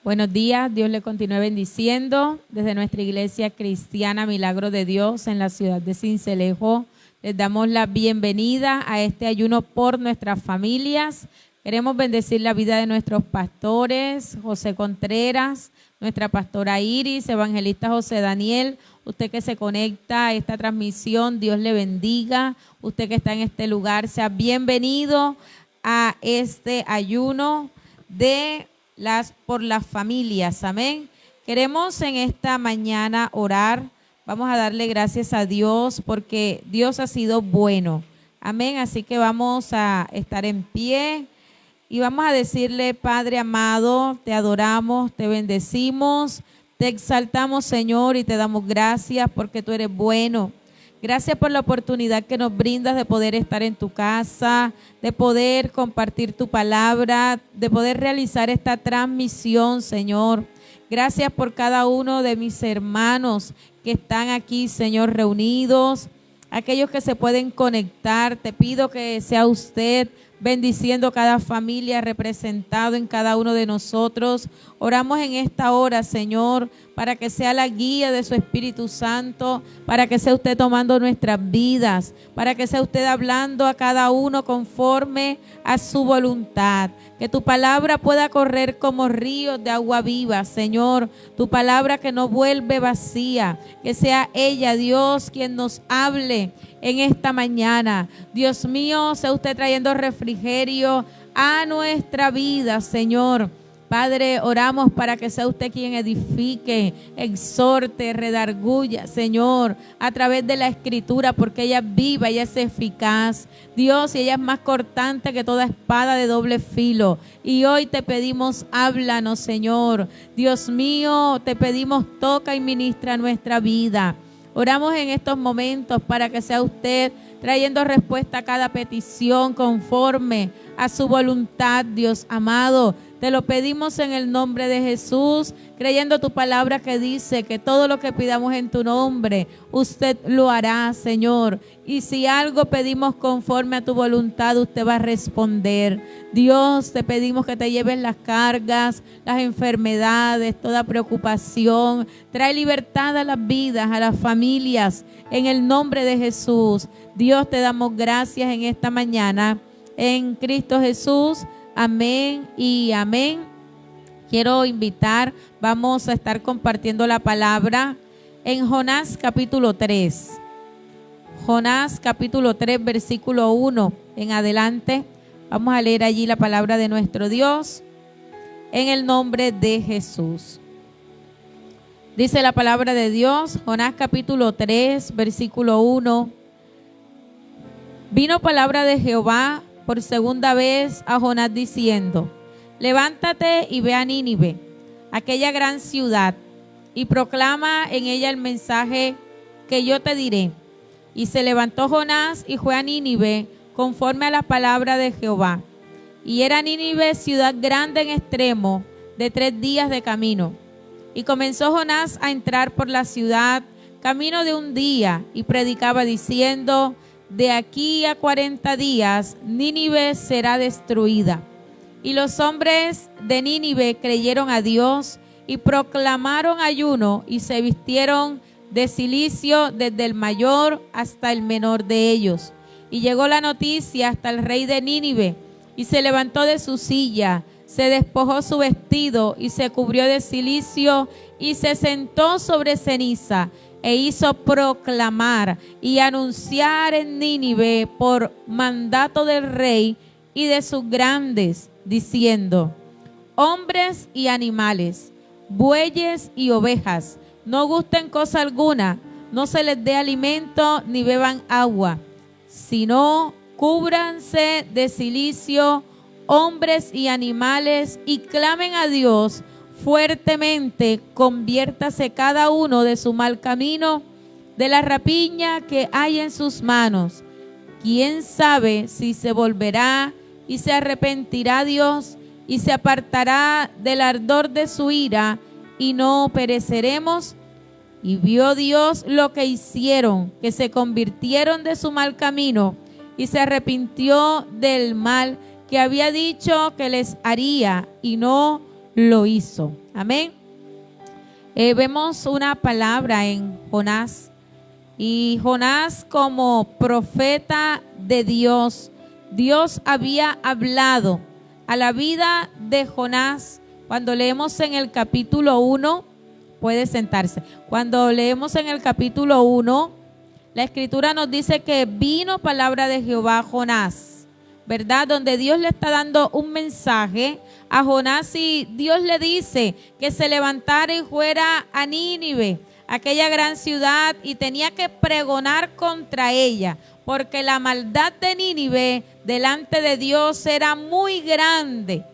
Buenos días, Dios le continúe bendiciendo desde nuestra iglesia cristiana Milagro de Dios en la ciudad de Sincelejo. Les damos la bienvenida a este ayuno por nuestras familias. Queremos bendecir la vida de nuestros pastores, José Contreras, nuestra pastora Iris, evangelista José Daniel. Usted que se conecta a esta transmisión, Dios le bendiga. Usted que está en este lugar, sea bienvenido a este ayuno por las familias, amén. Queremos en esta mañana orar, vamos a darle gracias a Dios porque Dios ha sido bueno, amén. Así que vamos a estar en pie y vamos a decirle: Padre amado, te adoramos, te bendecimos, te exaltamos, Señor, y te damos gracias porque tú eres bueno. Gracias por la oportunidad que nos brindas de poder estar en tu casa, de poder compartir tu palabra, de poder realizar esta transmisión, Señor. Gracias por cada uno de mis hermanos que están aquí, Señor, reunidos, aquellos que se pueden conectar. Te pido que sea usted bendiciendo cada familia representado en cada uno de nosotros. Oramos en esta hora, Señor, para que sea la guía de su Espíritu Santo, para que sea usted tomando nuestras vidas, para que sea usted hablando a cada uno conforme a su voluntad. Que tu palabra pueda correr como ríos de agua viva, Señor. Tu palabra que no vuelve vacía, que sea ella, Dios, quien nos hable en esta mañana. Dios mío, sea usted trayendo refrigerio a nuestra vida, Señor. Padre, oramos para que sea usted quien edifique, exhorte, redarguya, Señor, a través de la Escritura, porque ella es viva, ella es eficaz. Dios, y ella es más cortante que toda espada de doble filo. Y hoy te pedimos, háblanos, Señor. Dios mío, te pedimos, toca y ministra nuestra vida. Oramos en estos momentos para que sea usted trayendo respuesta a cada petición conforme a su voluntad, Dios amado. Te lo pedimos en el nombre de Jesús, creyendo tu palabra que dice que todo lo que pidamos en tu nombre, usted lo hará, Señor. Y si algo pedimos conforme a tu voluntad, usted va a responder. Dios, te pedimos que te lleves las cargas, las enfermedades, toda preocupación. Trae libertad a las vidas, a las familias, en el nombre de Jesús. Dios, te damos gracias en esta mañana, en Cristo Jesús. Amén y amén. Quiero invitar, vamos a estar compartiendo la palabra en Jonás capítulo 3. Jonás capítulo 3, versículo 1 en adelante. Vamos a leer allí la palabra de nuestro Dios en el nombre de Jesús. Dice la palabra de Dios, Jonás capítulo 3, versículo 1. Vino palabra de Jehová por segunda vez a Jonás diciendo: levántate y ve a Nínive, aquella gran ciudad, y proclama en ella el mensaje que yo te diré. Y se levantó Jonás y fue a Nínive conforme a la palabra de Jehová. Y era Nínive ciudad grande en extremo, de 3 días de camino. Y comenzó Jonás a entrar por la ciudad, camino de 1 día, y predicaba diciendo: de aquí a 40 días Nínive será destruida. Y los hombres de Nínive creyeron a Dios y proclamaron ayuno y se vistieron de cilicio desde el mayor hasta el menor de ellos. Y llegó la noticia hasta el rey de Nínive y se levantó de su silla, se despojó su vestido y se cubrió de cilicio y se sentó sobre ceniza. E hizo proclamar y anunciar en Nínive por mandato del rey y de sus grandes, diciendo: hombres y animales, bueyes y ovejas, no gusten cosa alguna, no se les dé alimento ni beban agua, sino cúbranse de cilicio, hombres y animales, y clamen a Dios fuertemente. Conviértase cada uno de su mal camino, de la rapiña que hay en sus manos. ¿Quién sabe si se volverá y se arrepentirá Dios y se apartará del ardor de su ira y no pereceremos? Y vio Dios lo que hicieron, que se convirtieron de su mal camino y se arrepintió del mal que había dicho que les haría, y no lo hizo. Amén. Vemos una palabra en Jonás, y Jonás como profeta de Dios, Dios había hablado a la vida de Jonás. Cuando leemos en el capítulo 1, puede sentarse. Cuando leemos en el capítulo 1, la escritura nos dice que vino palabra de Jehová a Jonás, ¿verdad? Donde Dios le está dando un mensaje a Jonás y Dios le dice que se levantara y fuera a Nínive, aquella gran ciudad, y tenía que pregonar contra ella, porque la maldad de Nínive delante de Dios era muy grande.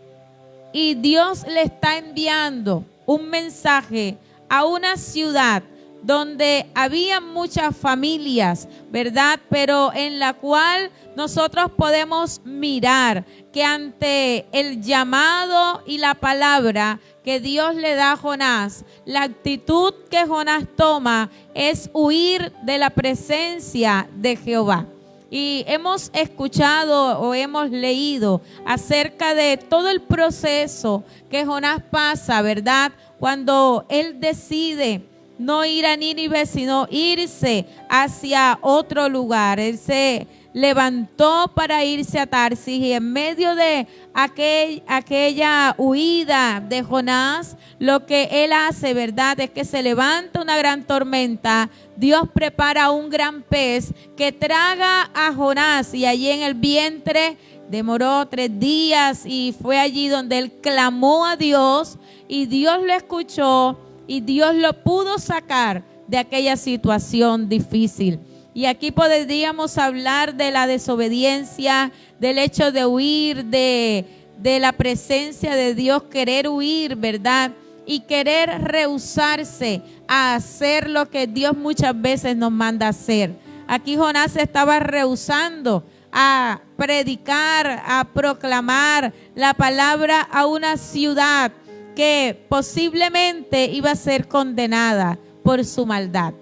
Y Dios le está enviando un mensaje a una ciudad donde había muchas familias, ¿verdad? Pero en la cual nosotros podemos mirar que ante el llamado y la palabra que Dios le da a Jonás, la actitud que Jonás toma es huir de la presencia de Jehová. Y hemos escuchado o hemos leído acerca de todo el proceso que Jonás pasa, ¿verdad? Cuando él decide no ir a Nínive, sino irse hacia otro lugar. Él se levantó para irse a Tarsis, y en medio de aquella huida de Jonás, lo que él hace, ¿verdad?, es que se levanta una gran tormenta. Dios prepara un gran pez que traga a Jonás, y allí en el vientre demoró 3 días, y fue allí donde él clamó a Dios, y Dios lo escuchó, y Dios lo pudo sacar de aquella situación difícil. Y aquí podríamos hablar de la desobediencia, del hecho de huir de la presencia de Dios, querer huir, ¿verdad? Y querer rehusarse a hacer lo que Dios muchas veces nos manda hacer. Aquí Jonás estaba rehusando a predicar, a proclamar la palabra a una ciudad que posiblemente iba a ser condenada por su maldad.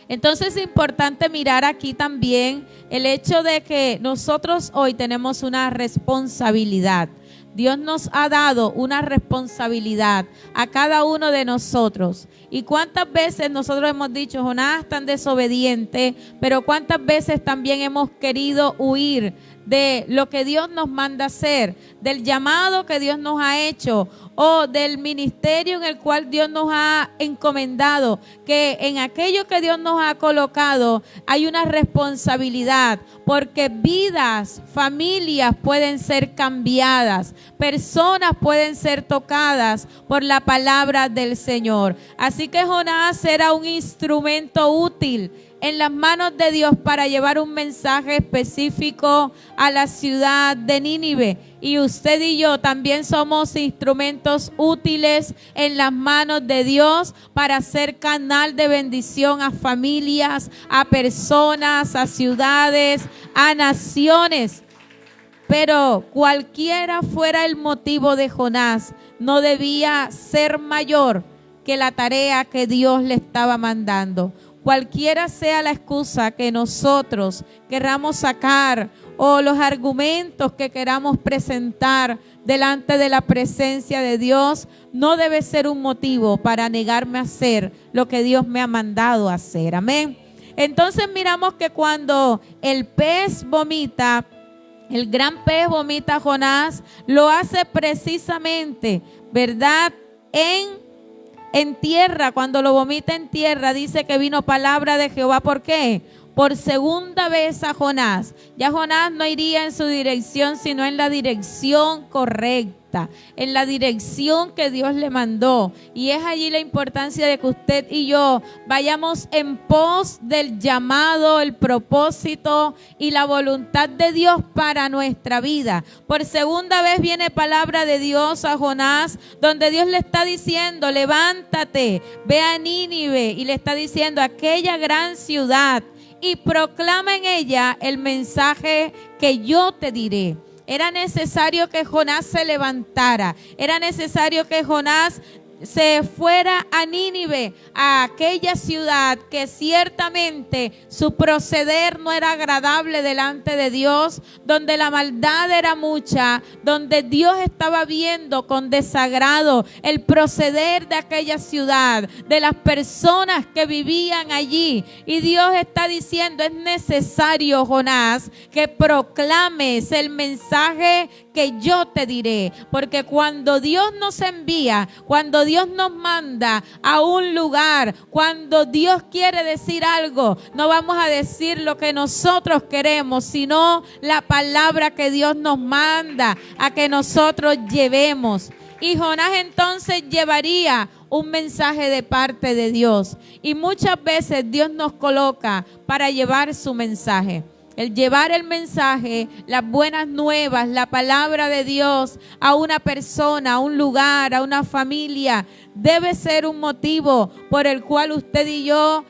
Entonces es importante mirar aquí también el hecho de que nosotros hoy tenemos una responsabilidad. Dios nos ha dado una responsabilidad a cada uno de nosotros. Y cuántas veces nosotros hemos dicho, Jonás tan desobediente, pero cuántas veces también hemos querido huir de lo que Dios nos manda hacer, del llamado que Dios nos ha hecho, o del ministerio en el cual Dios nos ha encomendado, que en aquello que Dios nos ha colocado hay una responsabilidad, porque vidas, familias pueden ser cambiadas, personas pueden ser tocadas por la palabra del Señor. Así que Jonás era un instrumento útil en las manos de Dios para llevar un mensaje específico a la ciudad de Nínive. Y usted y yo también somos instrumentos útiles en las manos de Dios para ser canal de bendición a familias, a personas, a ciudades, a naciones. Pero cualquiera fuera el motivo de Jonás, no debía ser mayor que la tarea que Dios le estaba mandando. Cualquiera sea la excusa que nosotros queramos sacar o los argumentos que queramos presentar delante de la presencia de Dios, no debe ser un motivo para negarme a hacer lo que Dios me ha mandado a hacer. Amén. Entonces miramos que cuando el pez vomita, el gran pez vomita a Jonás, lo hace precisamente, ¿verdad?, en tierra. Cuando lo vomita en tierra, dice que vino palabra de Jehová. ¿Por qué? Por segunda vez a Jonás. Ya Jonás no iría en su dirección, sino en la dirección correcta, en la dirección que Dios le mandó. Y es allí la importancia de que usted y yo vayamos en pos del llamado, el propósito y la voluntad de Dios para nuestra vida. Por segunda vez viene palabra de Dios a Jonás, donde Dios le está diciendo, levántate, ve a Nínive, y le está diciendo, aquella gran ciudad, y proclama en ella el mensaje que yo te diré. Era necesario que Jonás se levantara. Era necesario que Jonás se fuera a Nínive, a aquella ciudad que ciertamente su proceder no era agradable delante de Dios, donde la maldad era mucha, donde Dios estaba viendo con desagrado el proceder de aquella ciudad, de las personas que vivían allí. Y Dios está diciendo: es necesario, Jonás, que proclames el mensaje que yo te diré, porque cuando Dios nos envía, cuando Dios nos manda a un lugar, cuando Dios quiere decir algo, no vamos a decir lo que nosotros queremos, sino la palabra que Dios nos manda a que nosotros llevemos. Y Jonás entonces llevaría un mensaje de parte de Dios, y muchas veces Dios nos coloca para llevar su mensaje. El llevar el mensaje, las buenas nuevas, la palabra de Dios a una persona, a un lugar, a una familia, debe ser un motivo por el cual usted y yo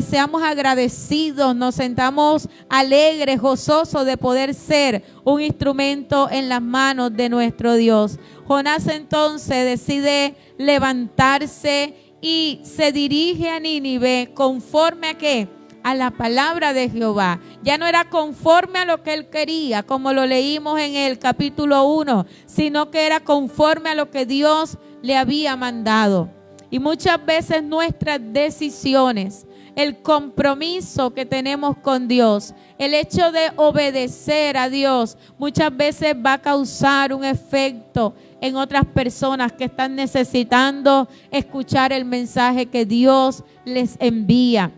seamos agradecidos, nos sentamos alegres, gozosos de poder ser un instrumento en las manos de nuestro Dios. Jonás entonces decide levantarse y se dirige a Nínive conforme a ¿qué? A la palabra de Jehová. Ya no era conforme a lo que él quería, como lo leímos en el capítulo 1, sino que era conforme a lo que Dios le había mandado. Y muchas veces nuestras decisiones, el compromiso que tenemos con Dios, el hecho de obedecer a Dios, muchas veces va a causar un efecto en otras personas que están necesitando escuchar el mensaje que Dios les envía.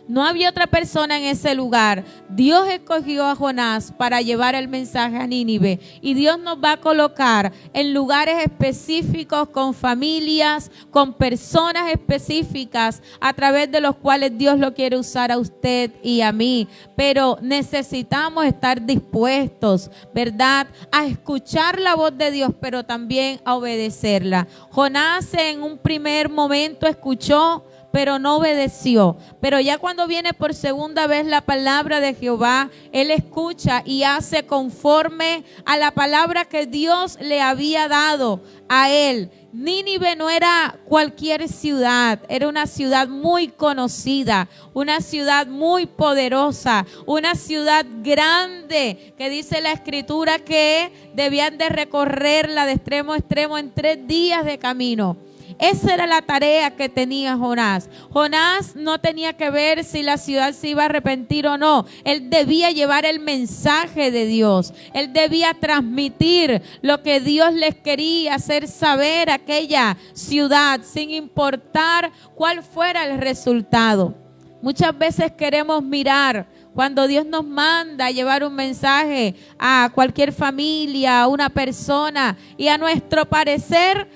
No había otra persona en ese lugar. Dios escogió a Jonás para llevar el mensaje a Nínive. Y Dios nos va a colocar en lugares específicos, con familias, con personas específicas, a través de los cuales Dios lo quiere usar a usted y a mí. Pero necesitamos estar dispuestos, ¿verdad?, a escuchar la voz de Dios, pero también a obedecerla. Jonás en un primer momento escuchó, pero no obedeció. Pero ya cuando viene por segunda vez la palabra de Jehová, él escucha y hace conforme a la palabra que Dios le había dado a él. Nínive no era cualquier ciudad, era una ciudad muy conocida, una ciudad muy poderosa, una ciudad grande, que dice la escritura que debían de recorrerla de extremo a extremo en 3 días de camino. Esa era la tarea que tenía Jonás. Jonás no tenía que ver si la ciudad se iba a arrepentir o no. Él debía llevar el mensaje de Dios. Él debía transmitir lo que Dios les quería hacer saber a aquella ciudad, sin importar cuál fuera el resultado. Muchas veces queremos mirar cuando Dios nos manda a llevar un mensaje a cualquier familia, a una persona, y a nuestro parecer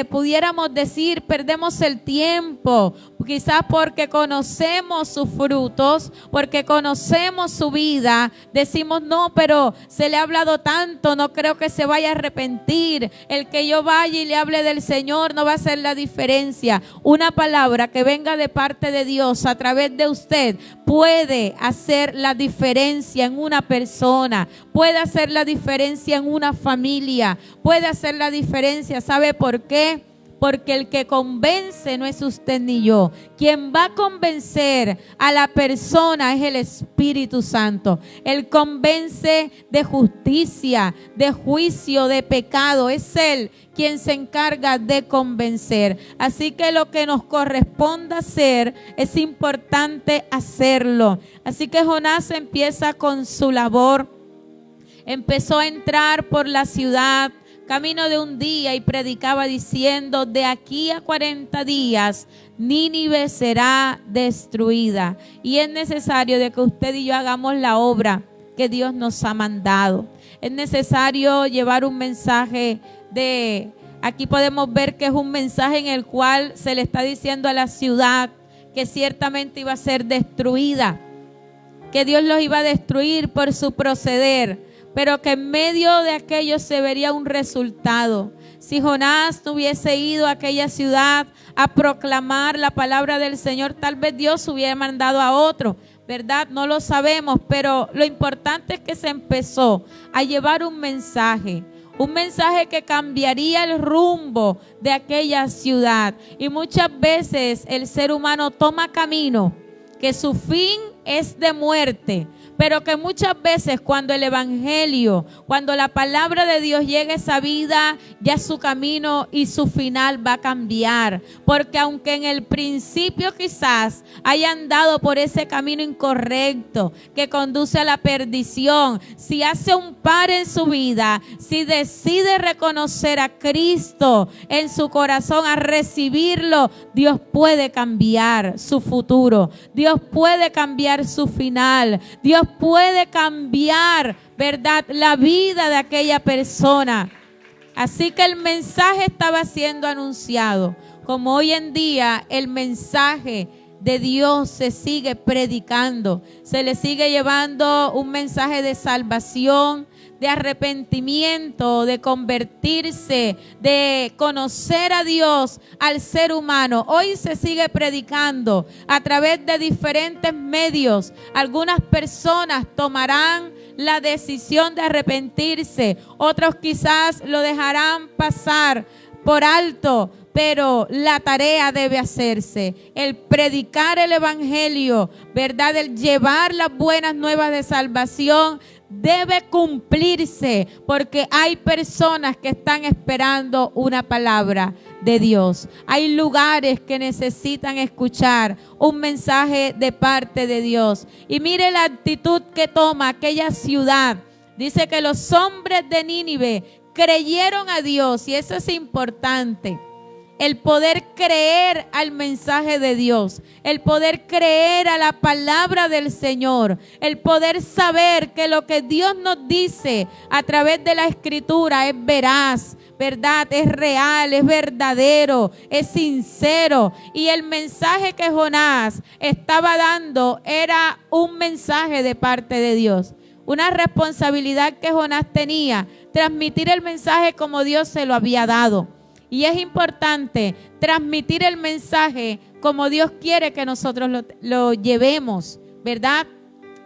pudiéramos decir, perdemos el tiempo, quizás porque conocemos sus frutos, porque conocemos su vida, decimos no, pero se le ha hablado tanto, no creo que se vaya a arrepentir, el que yo vaya y le hable del Señor no va a hacer la diferencia. Una palabra que venga de parte de Dios a través de usted puede hacer la diferencia en una persona, puede hacer la diferencia en una familia, puede hacer la diferencia. ¿Sabe por qué? Porque el que convence no es usted ni yo. Quien va a convencer a la persona es el Espíritu Santo. Él convence de justicia, de juicio, de pecado. Es Él quien se encarga de convencer. Así que lo que nos corresponda hacer es importante hacerlo. Así que Jonás empieza con su labor. Empezó a entrar por la ciudad, camino de un día, y predicaba diciendo: de aquí a 40 días Nínive será destruida. Y es necesario de que usted y yo hagamos la obra que Dios nos ha mandado. Es necesario llevar un mensaje de, aquí podemos ver que es un mensaje en el cual se le está diciendo a la ciudad que ciertamente iba a ser destruida, que Dios los iba a destruir por su proceder, pero que en medio de aquello se vería un resultado. Si Jonás no hubiese ido a aquella ciudad a proclamar la palabra del Señor, tal vez Dios hubiera mandado a otro, ¿verdad? No lo sabemos, pero lo importante es que se empezó a llevar un mensaje un mensaje que cambiaría el rumbo de aquella ciudad. Y muchas veces el ser humano toma camino que su fin es de muerte, pero que muchas veces cuando el evangelio, cuando la palabra de Dios llega a esa vida, ya su camino y su final va a cambiar, porque aunque en el principio quizás haya andado por ese camino incorrecto que conduce a la perdición, si hace un par en su vida, si decide reconocer a Cristo en su corazón, a recibirlo, Dios puede cambiar su futuro, Dios puede cambiar su final, Dios puede cambiar, ¿verdad?, la vida de aquella persona. Así que el mensaje estaba siendo anunciado, como hoy en día el mensaje de Dios se sigue predicando, se le sigue llevando un mensaje de salvación, de arrepentimiento, de convertirse, de conocer a Dios, al ser humano. Hoy se sigue predicando a través de diferentes medios. Algunas personas tomarán la decisión de arrepentirse, otros quizás lo dejarán pasar por alto, pero la tarea debe hacerse, el predicar el evangelio, ¿verdad?, el llevar las buenas nuevas de salvación debe cumplirse, porque hay personas que están esperando una palabra de Dios. Hay lugares que necesitan escuchar un mensaje de parte de Dios. Y mire la actitud que toma aquella ciudad. Dice que los hombres de Nínive creyeron a Dios, y eso es importante. El poder creer al mensaje de Dios, el poder creer a la palabra del Señor, el poder saber que lo que Dios nos dice a través de la Escritura es veraz, ¿verdad?, es real, es verdadero, es sincero. Y el mensaje que Jonás estaba dando era un mensaje de parte de Dios. Una responsabilidad que Jonás tenía, transmitir el mensaje como Dios se lo había dado. Y es importante transmitir el mensaje como Dios quiere que nosotros lo llevemos, ¿verdad?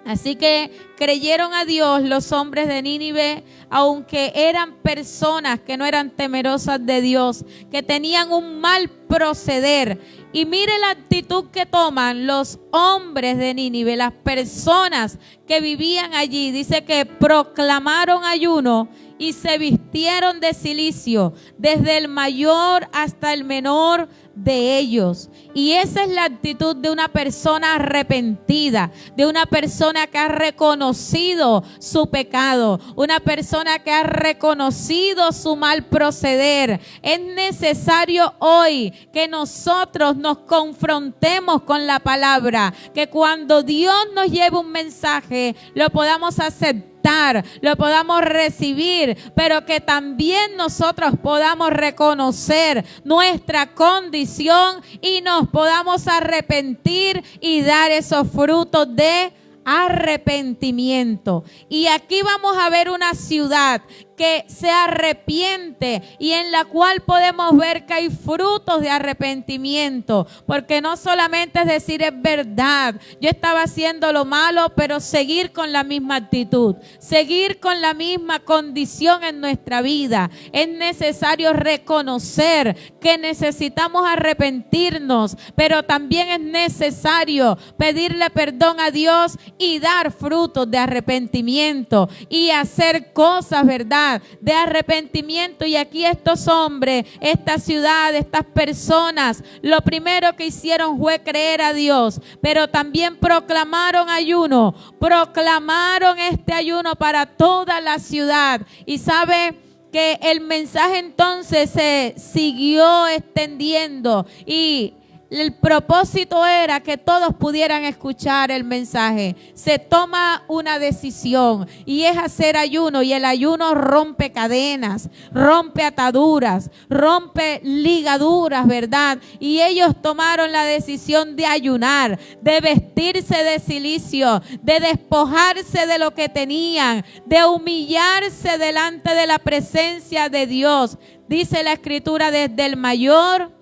Así que creyeron a Dios los hombres de Nínive, aunque eran personas que no eran temerosas de Dios, que tenían un mal proceder. Y mire la actitud que toman los hombres de Nínive, las personas que vivían allí. Dice que proclamaron ayuno y se vistieron de cilicio, desde el mayor hasta el menor de ellos. Y esa es la actitud de una persona arrepentida, de una persona que ha reconocido su pecado, una persona que ha reconocido su mal proceder. Es necesario hoy que nosotros nos confrontemos con la palabra, que cuando Dios nos lleve un mensaje, lo podamos aceptar, lo podamos recibir, pero que también nosotros podamos reconocer nuestra condición y nos podamos arrepentir y dar esos frutos de arrepentimiento. Y aquí vamos a ver una ciudad que se arrepiente y en la cual podemos ver que hay frutos de arrepentimiento, porque no solamente es decir es verdad, yo estaba haciendo lo malo, pero seguir con la misma actitud, seguir con la misma condición en nuestra vida. Es necesario reconocer que necesitamos arrepentirnos, pero también es necesario pedirle perdón a Dios y dar frutos de arrepentimiento y hacer cosas, ¿verdad?, de arrepentimiento. Y aquí estos hombres, esta ciudad, estas personas, lo primero que hicieron fue creer a Dios, pero también proclamaron ayuno, proclamaron este ayuno para toda la ciudad. Y sabe que el mensaje entonces se siguió extendiendo y el propósito era que todos pudieran escuchar el mensaje. Se toma una decisión y es hacer ayuno, y el ayuno rompe cadenas, rompe ataduras, rompe ligaduras, ¿verdad? Y ellos tomaron la decisión de ayunar, de vestirse de cilicio, de despojarse de lo que tenían, de humillarse delante de la presencia de Dios. Dice la Escritura, desde el mayor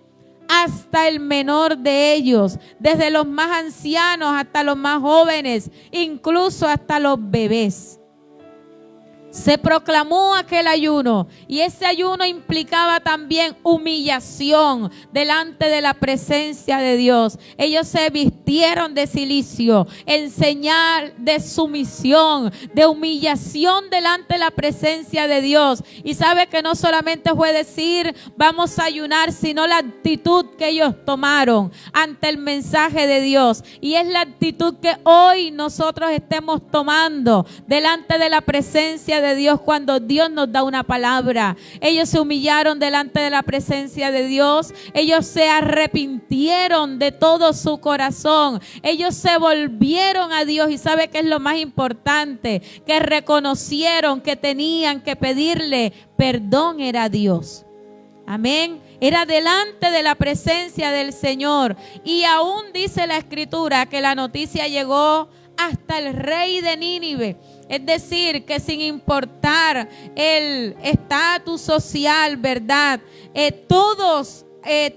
hasta el menor de ellos, desde los más ancianos hasta los más jóvenes, incluso hasta los bebés. Se proclamó aquel ayuno y ese ayuno implicaba también humillación delante de la presencia de Dios. Ellos se vistieron de cilicio en señal de sumisión, de humillación delante de la presencia de Dios. Y sabe que no solamente fue decir vamos a ayunar, sino la actitud que ellos tomaron ante el mensaje de Dios. Y es la actitud que hoy nosotros estemos tomando delante de la presencia de Dios cuando Dios nos da una palabra. Ellos se humillaron delante de la presencia de Dios. Ellos se arrepintieron de todo su corazón. Ellos se volvieron a Dios y sabe que es lo más importante, que reconocieron que tenían que pedirle perdón era a Dios. Amén. Era delante de la presencia del Señor. Y aún dice la Escritura que la noticia llegó hasta el rey de Nínive. Es decir, que sin importar el estatus social, ¿verdad? Todos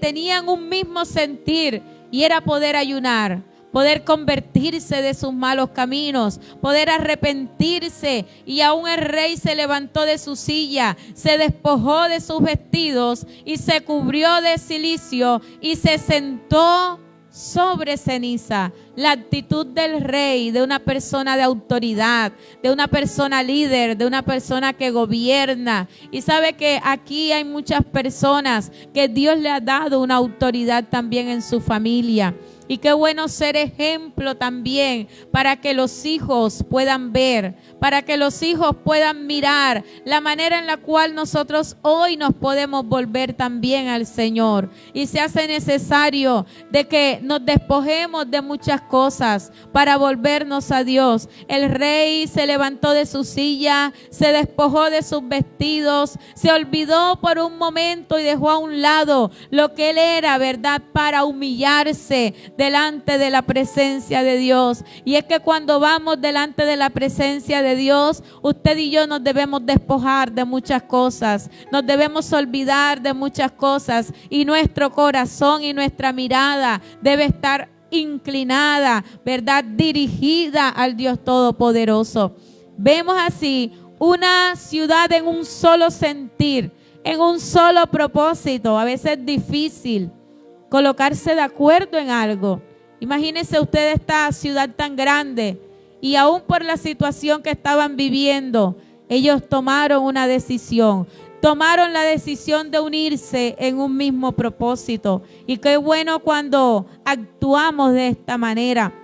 tenían un mismo sentir y era poder ayunar, poder convertirse de sus malos caminos, poder arrepentirse. Y aún el rey se levantó de su silla, se despojó de sus vestidos y se cubrió de cilicio y se sentó sobre ceniza. La actitud del rey, de una persona de autoridad, de una persona líder, de una persona que gobierna. Y sabe que aquí hay muchas personas que Dios le ha dado una autoridad también en su familia. Y qué bueno ser ejemplo también para que los hijos puedan ver, para que los hijos puedan mirar la manera en la cual nosotros hoy nos podemos volver también al Señor. Y se hace necesario de que nos despojemos de muchas cosas para volvernos a Dios. El rey se levantó de su silla, se despojó de sus vestidos, se olvidó por un momento y dejó a un lado lo que él era, ¿verdad? Para humillarse delante de la presencia de Dios. Y es que cuando vamos delante de la presencia de Dios, usted y yo nos debemos despojar de muchas cosas, nos debemos olvidar de muchas cosas y nuestro corazón y nuestra mirada debe estar inclinada, ¿verdad? Dirigida al Dios Todopoderoso. Vemos así una ciudad en un solo sentir, en un solo propósito. A veces es difícil colocarse de acuerdo en algo. Imagínense usted esta ciudad tan grande y aún por la situación que estaban viviendo, ellos tomaron una decisión. Tomaron la decisión de unirse en un mismo propósito. Y qué bueno cuando actuamos de esta manera.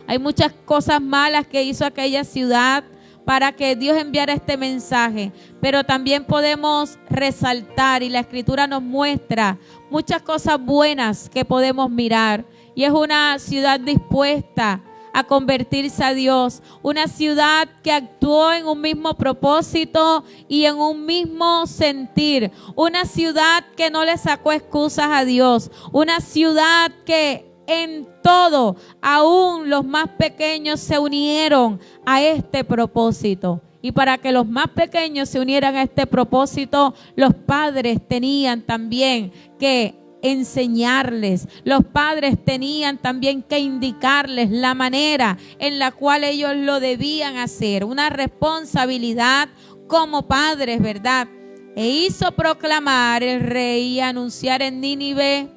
Hay muchas cosas malas que hizo aquella ciudad para que Dios enviara este mensaje, pero también podemos resaltar y la Escritura nos muestra muchas cosas buenas que podemos mirar. Y es una ciudad dispuesta a convertirse a Dios, una ciudad que actuó en un mismo propósito y en un mismo sentir, una ciudad que no le sacó excusas a Dios, una ciudad que en todo, aún los más pequeños se unieron a este propósito. Y para que los más pequeños se unieran a este propósito, los padres tenían también que enseñarles, los padres tenían también que indicarles la manera en la cual ellos lo debían hacer, una responsabilidad como padres, ¿verdad? E hizo proclamar el rey y anunciar en Nínive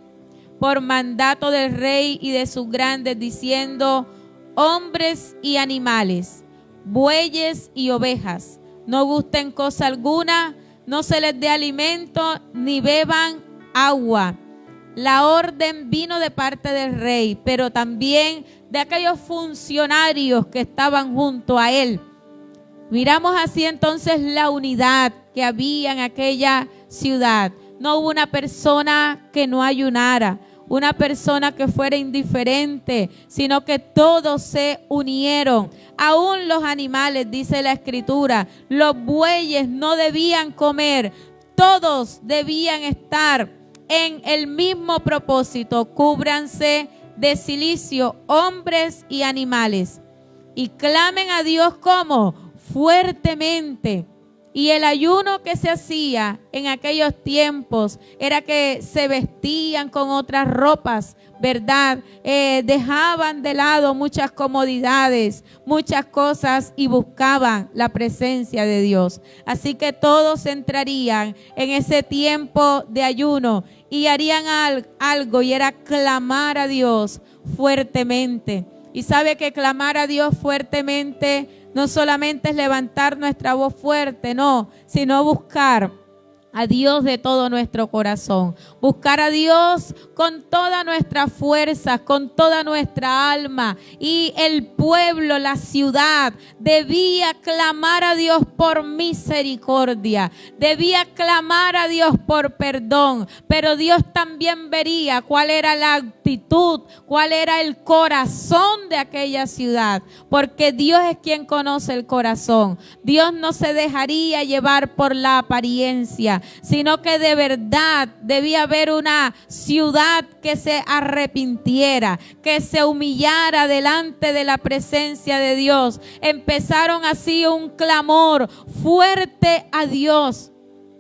por mandato del rey y de sus grandes, diciendo: hombres y animales, bueyes y ovejas, no gusten cosa alguna, no se les dé alimento, ni beban agua. La orden vino de parte del rey, pero también de aquellos funcionarios que estaban junto a él. Miramos así entonces la unidad que había en aquella ciudad. No hubo una persona que no ayunara, una persona que fuera indiferente, sino que todos se unieron. Aún los animales, dice la Escritura, los bueyes no debían comer, todos debían estar en el mismo propósito. Cúbranse de cilicio, hombres y animales, y clamen a Dios como fuertemente. Y el ayuno que se hacía en aquellos tiempos era que se vestían con otras ropas, ¿verdad? Dejaban de lado muchas comodidades, muchas cosas y buscaban la presencia de Dios. Así que todos entrarían en ese tiempo de ayuno y harían algo, y era clamar a Dios fuertemente. Y sabe que clamar a Dios fuertemente no solamente es levantar nuestra voz fuerte, no, sino buscar a Dios de todo nuestro corazón. Buscar a Dios con toda nuestra fuerza, con toda nuestra alma. Y el pueblo, la ciudad, debía clamar a Dios por misericordia. Debía clamar a Dios por perdón. Pero Dios también vería cuál era la actitud, cuál era el corazón de aquella ciudad. Porque Dios es quien conoce el corazón. Dios no se dejaría llevar por la apariencia, sino que de verdad debía haber una ciudad que se arrepintiera, que se humillara delante de la presencia de Dios. Empezaron así un clamor fuerte a Dios.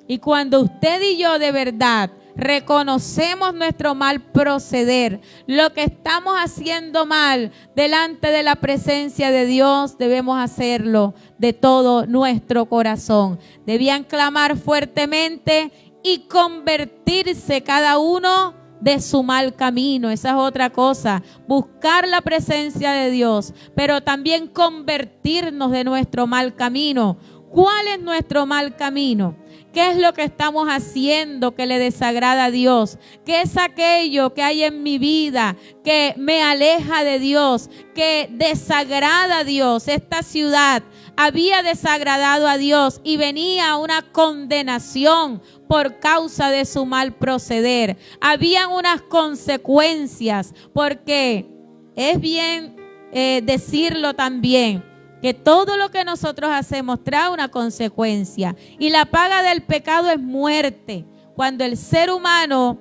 Y cuando usted y yo de verdad reconocemos nuestro mal proceder, lo que estamos haciendo mal delante de la presencia de Dios, debemos hacerlo de todo nuestro corazón. Debían clamar fuertemente y convertirse cada uno de su mal camino. Esa es otra cosa, buscar la presencia de Dios, pero también convertirnos de nuestro mal camino. ¿Cuál es nuestro mal camino? ¿Qué es lo que estamos haciendo que le desagrada a Dios? ¿Qué es aquello que hay en mi vida que me aleja de Dios, que desagrada a Dios? Esta ciudad había desagradado a Dios y venía una condenación por causa de su mal proceder. Habían unas consecuencias, porque es bien decirlo también, que todo lo que nosotros hacemos trae una consecuencia. Y la paga del pecado es muerte. Cuando el ser humano,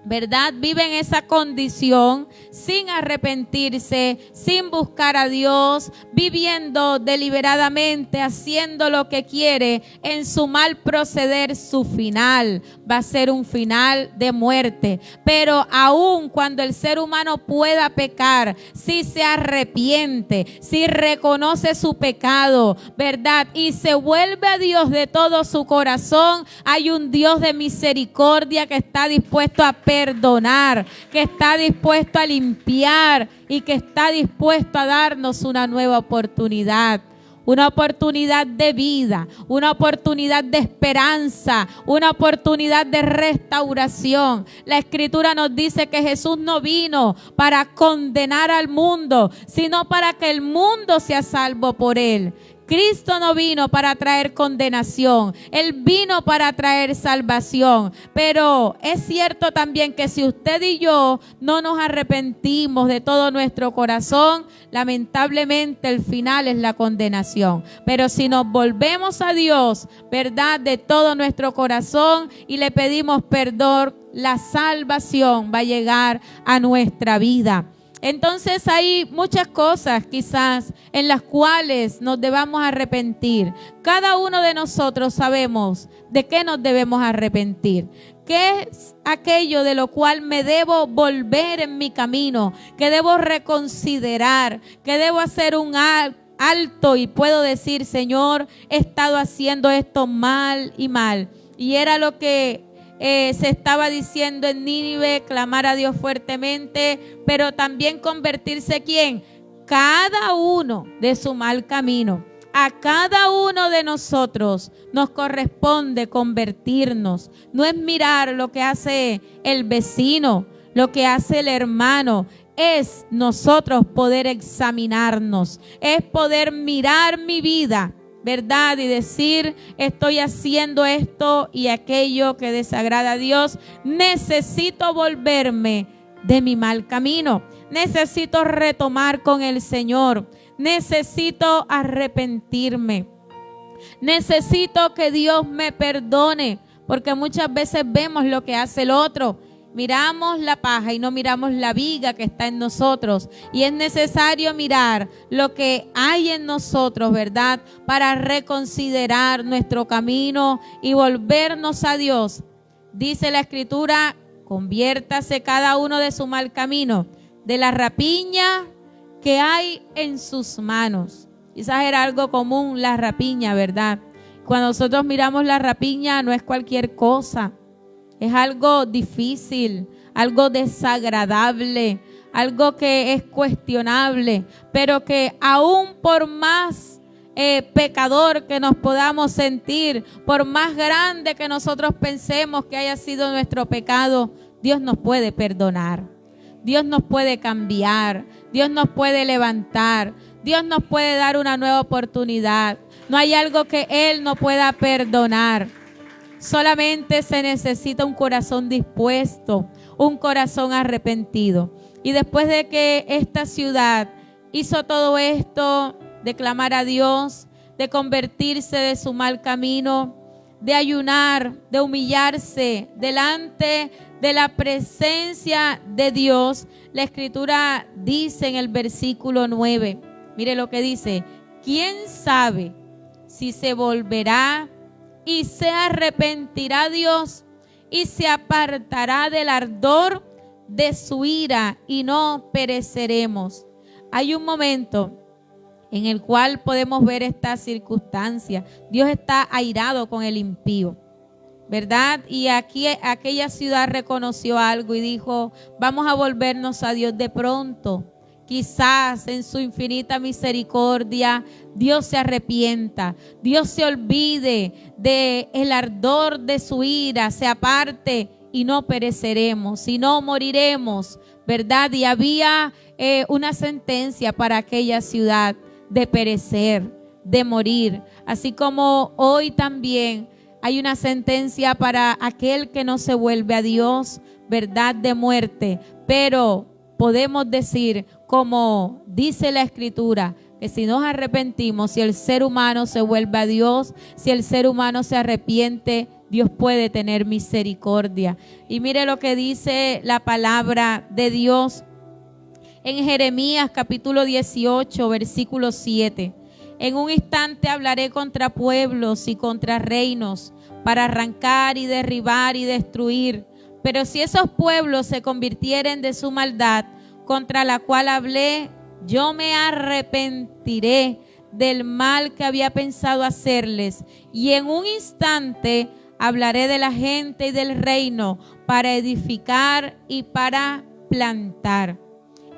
¿verdad?, vive en esa condición, sin arrepentirse, sin buscar a Dios, viviendo deliberadamente, haciendo lo que quiere, en su mal proceder, su final va a ser un final de muerte. Pero aun cuando el ser humano pueda pecar, si se arrepiente, si reconoce su pecado, ¿verdad?, y se vuelve a Dios de todo su corazón, hay un Dios de misericordia que está dispuesto a perdonar, que está dispuesto a limpiar y que está dispuesto a darnos una nueva oportunidad. Una oportunidad de vida, una oportunidad de esperanza, una oportunidad de restauración. La Escritura nos dice que Jesús no vino para condenar al mundo, sino para que el mundo sea salvo por él. Cristo no vino para traer condenación, Él vino para traer salvación. Pero es cierto también que si usted y yo no nos arrepentimos de todo nuestro corazón, lamentablemente el final es la condenación. Pero si nos volvemos a Dios, ¿verdad?, de todo nuestro corazón y le pedimos perdón, la salvación va a llegar a nuestra vida. Entonces hay muchas cosas quizás en las cuales nos debamos arrepentir. Cada uno de nosotros sabemos de qué nos debemos arrepentir. ¿Qué es aquello de lo cual me debo volver en mi camino? ¿Qué debo reconsiderar? ¿Qué debo hacer un alto y puedo decir, Señor, he estado haciendo esto mal y mal? Y era lo que se estaba diciendo en Nínive, clamar a Dios fuertemente, pero también convertirse, ¿quién? Cada uno de su mal camino. A cada uno de nosotros nos corresponde convertirnos. No es mirar lo que hace el vecino, lo que hace el hermano. Es nosotros poder examinarnos, es poder mirar mi vida, ¿verdad?, y decir, estoy haciendo esto y aquello que desagrada a Dios. Necesito volverme de mi mal camino. Necesito retomar con el Señor. Necesito arrepentirme. Necesito que Dios me perdone, porque muchas veces vemos lo que hace el otro miramos la paja y no miramos la viga que está en nosotros. Y es necesario mirar lo que hay en nosotros, ¿verdad? Para reconsiderar nuestro camino y volvernos a Dios. Dice la Escritura, conviértase cada uno de su mal camino, de la rapiña que hay en sus manos. Quizás era algo común la rapiña, ¿verdad? Cuando nosotros miramos la rapiña no es cualquier cosa. Es algo difícil, algo desagradable, algo que es cuestionable, pero que aún por más pecador que nos podamos sentir, por más grande que nosotros pensemos que haya sido nuestro pecado, Dios nos puede perdonar, Dios nos puede cambiar, Dios nos puede levantar, Dios nos puede dar una nueva oportunidad. No hay algo que Él no pueda perdonar. Solamente se necesita un corazón dispuesto, un corazón arrepentido. Y después de que esta ciudad hizo todo esto, de clamar a Dios, de convertirse de su mal camino, de ayunar, de humillarse delante de la presencia de Dios, la Escritura dice en el versículo 9, mire lo que dice: ¿quién sabe si se volverá y se arrepentirá Dios y se apartará del ardor de su ira y no pereceremos? Hay un momento en el cual podemos ver esta circunstancia. Dios está airado con el impío, ¿verdad? Y aquí aquella ciudad reconoció algo y dijo: vamos a volvernos a Dios de pronto. Quizás en su infinita misericordia Dios se arrepienta, Dios se olvide del ardor de su ira, se aparte y no pereceremos, sino moriremos, ¿verdad? Y había una sentencia para aquella ciudad de perecer, de morir, así como hoy también hay una sentencia para aquel que no se vuelve a Dios, ¿verdad? De muerte, pero podemos decir, como dice la Escritura, que si nos arrepentimos, si el ser humano se vuelve a Dios, si el ser humano se arrepiente, Dios puede tener misericordia. Y mire lo que dice la palabra de Dios en Jeremías capítulo 18, versículo 7. En un instante hablaré contra pueblos y contra reinos para arrancar y derribar y destruir. Pero si esos pueblos se convirtieren de su maldad contra la cual hablé, yo me arrepentiré del mal que había pensado hacerles, y en un instante hablaré de la gente y del reino para edificar y para plantar.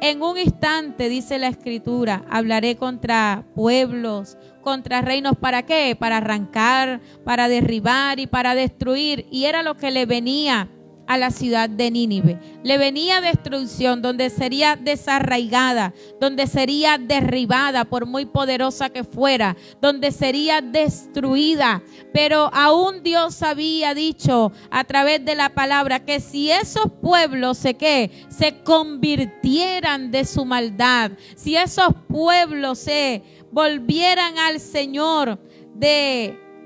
En un instante, dice la Escritura, hablaré contra pueblos, contra reinos. ¿Para qué? Para arrancar, para derribar y para destruir. Y era lo que le venía a la ciudad de Nínive. Le venía destrucción, donde sería desarraigada, donde sería derribada por muy poderosa que fuera, donde sería destruida. Pero aún Dios había dicho a través de la palabra que si esos pueblos se convirtieran de su maldad, si esos pueblos se volvieran al Señor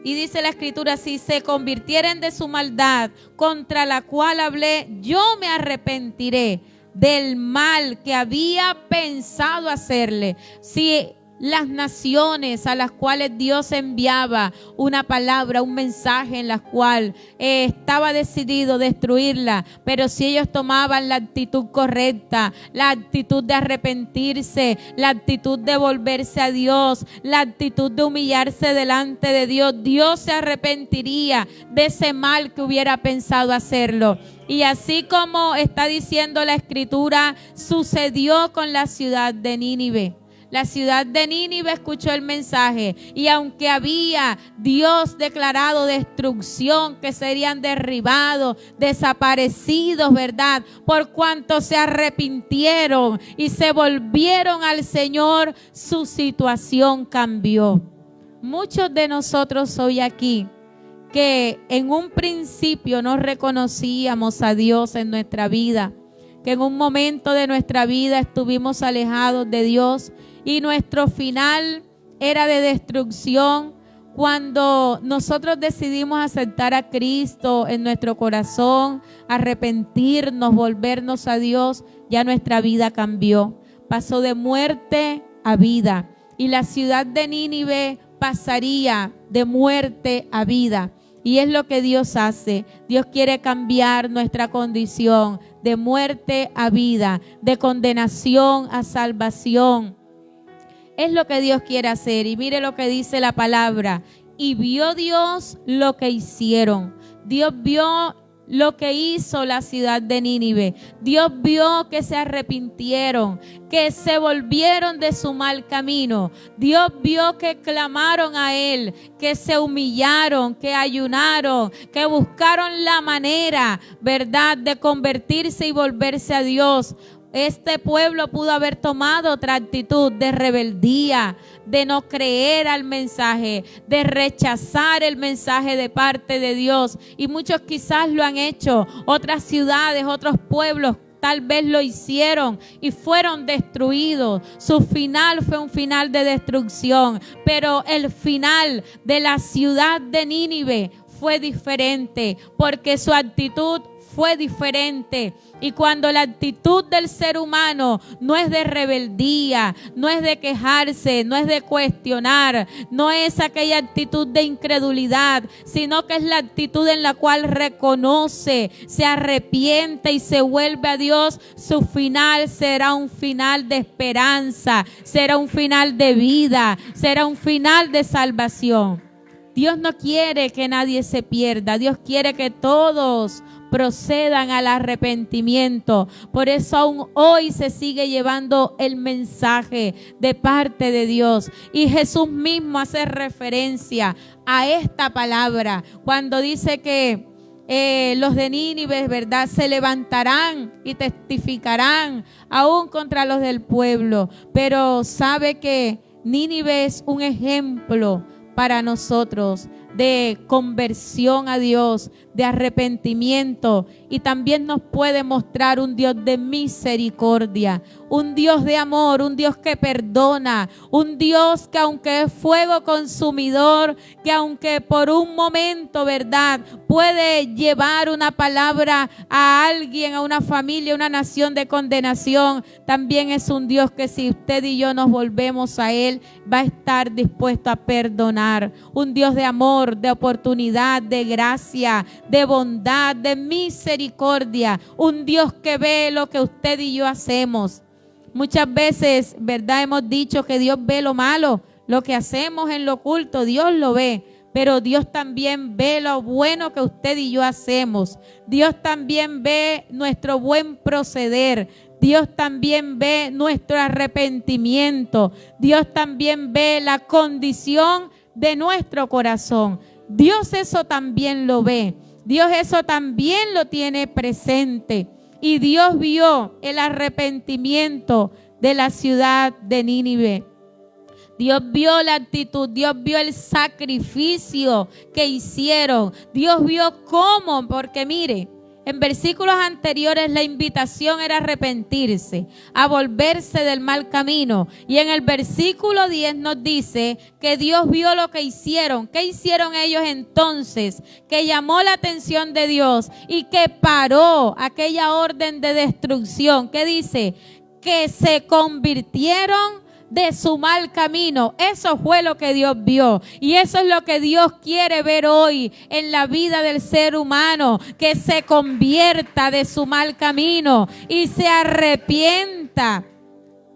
y dice la Escritura, si se convirtieren de su maldad contra la cual hablé, yo me arrepentiré del mal que había pensado hacerle. Si las naciones a las cuales Dios enviaba una palabra, un mensaje en la cual estaba decidido destruirla, pero si ellos tomaban la actitud correcta, la actitud de arrepentirse, la actitud de volverse a Dios, la actitud de humillarse delante de Dios, Dios se arrepentiría de ese mal que hubiera pensado hacerlo. Y así como está diciendo la Escritura, sucedió con la ciudad de Nínive. La ciudad de Nínive escuchó el mensaje, y aunque había Dios declarado destrucción, que serían derribados, desaparecidos, ¿verdad? Por cuanto se arrepintieron y se volvieron al Señor, su situación cambió. Muchos de nosotros hoy aquí, que en un principio no reconocíamos a Dios en nuestra vida, que en un momento de nuestra vida estuvimos alejados de Dios, y nuestro final era de destrucción, Cuando nosotros decidimos aceptar a Cristo en nuestro corazón, arrepentirnos, volvernos a Dios, ya nuestra vida cambió. Pasó de muerte a vida. Y la ciudad de Nínive pasaría de muerte a vida. Y es lo que Dios hace. Dios quiere cambiar nuestra condición de muerte a vida, de condenación a salvación. Es lo que Dios quiere hacer. Y mire lo que dice la palabra. Y vio Dios lo que hicieron. Dios vio lo que hizo la ciudad de Nínive. Dios vio que se arrepintieron, que se volvieron de su mal camino. Dios vio que clamaron a Él, que se humillaron, que ayunaron, que buscaron la manera, ¿verdad?, de convertirse y volverse a Dios. Este pueblo pudo haber tomado otra actitud de rebeldía, de no creer al mensaje, de rechazar el mensaje de parte de Dios. Y muchos quizás lo han hecho. Otras ciudades, otros pueblos tal vez lo hicieron y fueron destruidos. Su final fue un final de destrucción. Pero el final de la ciudad de Nínive fue diferente, porque su actitud fue diferente. Y cuando la actitud del ser humano no es de rebeldía, no es de quejarse, no es de cuestionar, no es aquella actitud de incredulidad, sino que es la actitud en la cual reconoce, se arrepiente y se vuelve a Dios, su final será un final de esperanza, será un final de vida, será un final de salvación. Dios no quiere que nadie se pierda. Dios quiere que todos procedan al arrepentimiento. Por eso aún hoy se sigue llevando el mensaje de parte de Dios. Y Jesús mismo hace referencia a esta palabra cuando dice que los de Nínive, ¿verdad?, se levantarán y testificarán aún contra los del pueblo. Pero sabe que Nínive es un ejemplo para nosotros de conversión a Dios, de arrepentimiento, y también nos puede mostrar un Dios de misericordia, un Dios de amor, un Dios que perdona, un Dios que aunque es fuego consumidor, que aunque por un momento, ¿verdad?, puede llevar una palabra a alguien, a una familia, a una nación de condenación, también es un Dios que si usted y yo nos volvemos a Él, va a estar dispuesto a perdonar. Un Dios de amor, de oportunidad, de gracia, de bondad, de misericordia. Un Dios que ve lo que usted y yo hacemos. Muchas veces, ¿verdad?, hemos dicho que Dios ve lo malo, lo que hacemos en lo oculto, Dios lo ve. Pero Dios también ve lo bueno que usted y yo hacemos. Dios también ve nuestro buen proceder. Dios también ve nuestro arrepentimiento. Dios también ve la condición de nuestro corazón. Dios eso también lo ve. Dios eso también lo tiene presente. Y Dios vio el arrepentimiento de la ciudad de Nínive. Dios vio la actitud, Dios vio el sacrificio que hicieron. Dios vio cómo, porque mire, en versículos anteriores la invitación era arrepentirse, a volverse del mal camino. Y en el versículo 10 nos dice que Dios vio lo que hicieron. ¿Qué hicieron ellos entonces? Que llamó la atención de Dios y que paró aquella orden de destrucción. ¿Qué dice? Que se convirtieron de su mal camino. Eso fue lo que Dios vio. Y eso es lo que Dios quiere ver hoy en la vida del ser humano. Que se convierta de su mal camino y se arrepienta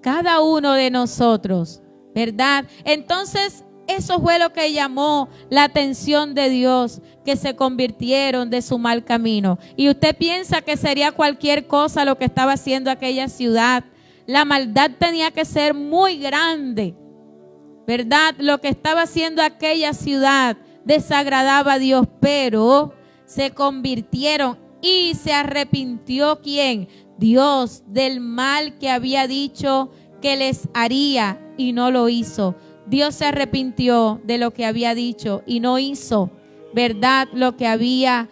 cada uno de nosotros, ¿verdad? Entonces, eso fue lo que llamó la atención de Dios, que se convirtieron de su mal camino. Y usted piensa que sería cualquier cosa lo que estaba haciendo aquella ciudad. La maldad tenía que ser muy grande, ¿verdad? Lo que estaba haciendo aquella ciudad desagradaba a Dios, pero se convirtieron y se arrepintió ¿quién? Dios, del mal que había dicho que les haría y no lo hizo. Dios se arrepintió de lo que había dicho y no hizo, ¿verdad?, lo que había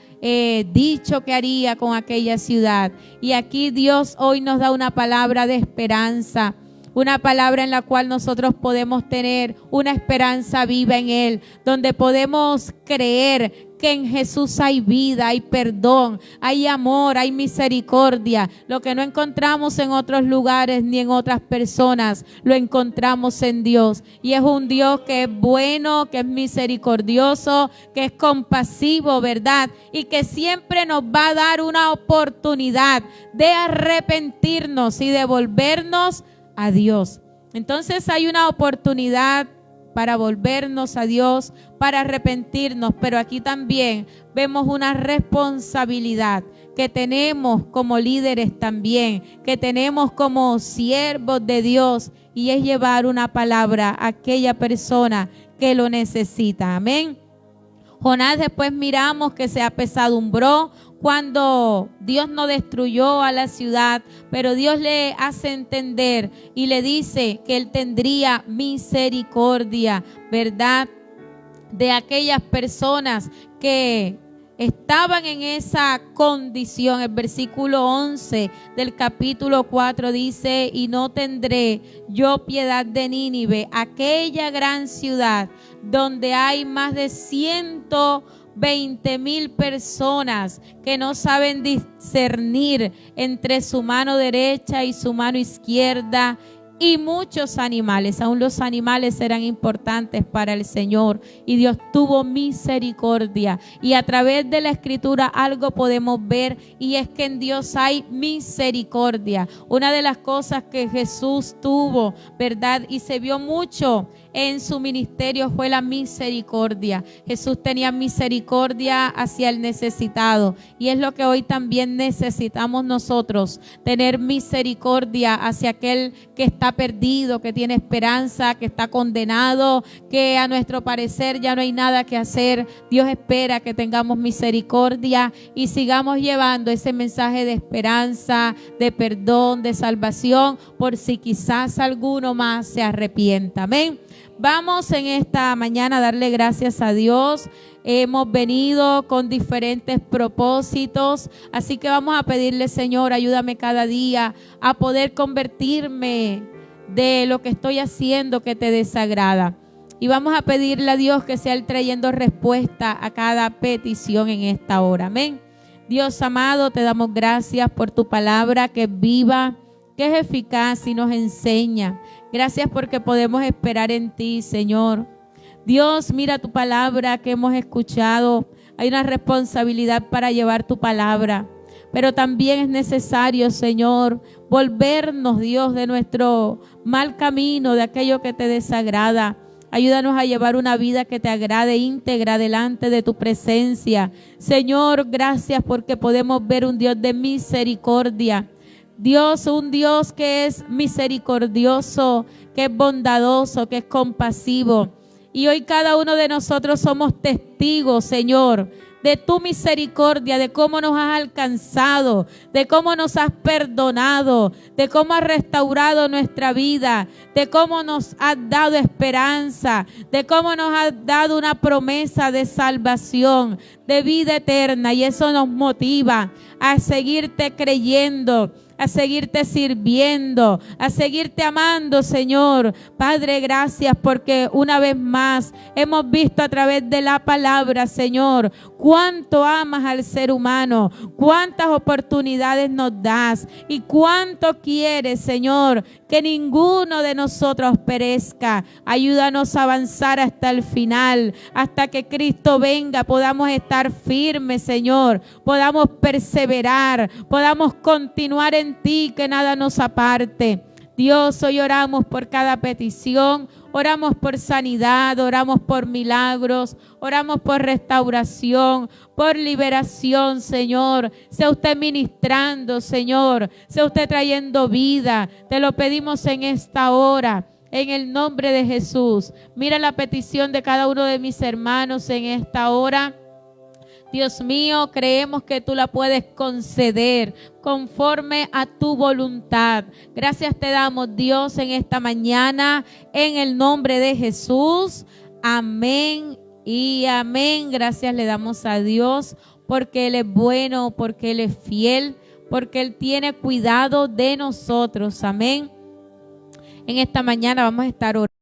dicho que haría con aquella ciudad. Y aquí Dios hoy nos da una palabra de esperanza, una palabra en la cual nosotros podemos tener una esperanza viva en Él, donde podemos creer que en Jesús hay vida, hay perdón, hay amor, hay misericordia. Lo que no encontramos en otros lugares ni en otras personas, lo encontramos en Dios. Y es un Dios que es bueno, que es misericordioso, que es compasivo, ¿verdad? Y que siempre nos va a dar una oportunidad de arrepentirnos y de volvernos a Dios. Entonces hay una oportunidad para volvernos a Dios, para arrepentirnos, pero aquí también vemos una responsabilidad que tenemos como líderes también, que tenemos como siervos de Dios, y es llevar una palabra a aquella persona que lo necesita. Amén. Jonás, después miramos que se apesadumbró cuando Dios no destruyó a la ciudad, pero Dios le hace entender y le dice que Él tendría misericordia, ¿verdad?, de aquellas personas que estaban en esa condición. El versículo 11 del capítulo 4 dice: y no tendré yo piedad de Nínive, aquella gran ciudad donde hay más de 120,000 personas que no saben discernir entre su mano derecha y su mano izquierda, y muchos animales. Aún los animales eran importantes para el Señor, y Dios tuvo misericordia. Y a través de la Escritura algo podemos ver, y es que en Dios hay misericordia. Una de las cosas que Jesús tuvo, ¿verdad?, y se vio mucho en su ministerio, fue la misericordia. Jesús tenía misericordia hacia el necesitado, y es lo que hoy también necesitamos nosotros, tener misericordia hacia aquel que está perdido, que tiene esperanza, que está condenado, que a nuestro parecer ya no hay nada que hacer. Dios espera que tengamos misericordia y sigamos llevando ese mensaje de esperanza, de perdón, de salvación, por si quizás alguno más se arrepienta. Amén. Vamos en esta mañana a darle gracias a Dios. Hemos venido con diferentes propósitos, así que vamos a pedirle: Señor, ayúdame cada día a poder convertirme de lo que estoy haciendo que te desagrada. Y vamos a pedirle a Dios que sea Él trayendo respuesta a cada petición en esta hora. Amén. Dios amado, te damos gracias por tu palabra, que es viva, que es eficaz y nos enseña. Gracias porque podemos esperar en ti, Señor. Dios, mira tu palabra que hemos escuchado. Hay una responsabilidad para llevar tu palabra, pero también es necesario, Señor, volvernos, Dios, de nuestro mal camino, de aquello que te desagrada. Ayúdanos a llevar una vida que te agrade, íntegra, delante de tu presencia. Señor, gracias porque podemos ver un Dios de misericordia. Dios, un Dios que es misericordioso, que es bondadoso, que es compasivo. Y hoy cada uno de nosotros somos testigos, Señor, de tu misericordia, de cómo nos has alcanzado, de cómo nos has perdonado, de cómo has restaurado nuestra vida, de cómo nos has dado esperanza, de cómo nos has dado una promesa de salvación, de vida eterna. Y eso nos motiva a seguirte creyendo, a seguirte sirviendo, a seguirte amando, Señor. Padre, gracias porque una vez más hemos visto a través de la palabra, Señor, cuánto amas al ser humano, cuántas oportunidades nos das y cuánto quieres, Señor, que ninguno de nosotros perezca. Ayúdanos a avanzar hasta el final, hasta que Cristo venga, podamos estar firmes, Señor, podamos perseverar, podamos continuar en ti, que nada nos aparte. Dios, hoy oramos por cada petición, oramos por sanidad, oramos por milagros, oramos por restauración, por liberación, Señor. Sea usted ministrando, Señor, sea usted trayendo vida. Te lo pedimos en esta hora, en el nombre de Jesús. Mira la petición de cada uno de mis hermanos en esta hora. Dios mío, creemos que tú la puedes conceder conforme a tu voluntad. Gracias te damos, Dios, en esta mañana, en el nombre de Jesús. Amén y amén. Gracias le damos a Dios porque Él es bueno, porque Él es fiel, porque Él tiene cuidado de nosotros. Amén. En esta mañana vamos a estar orando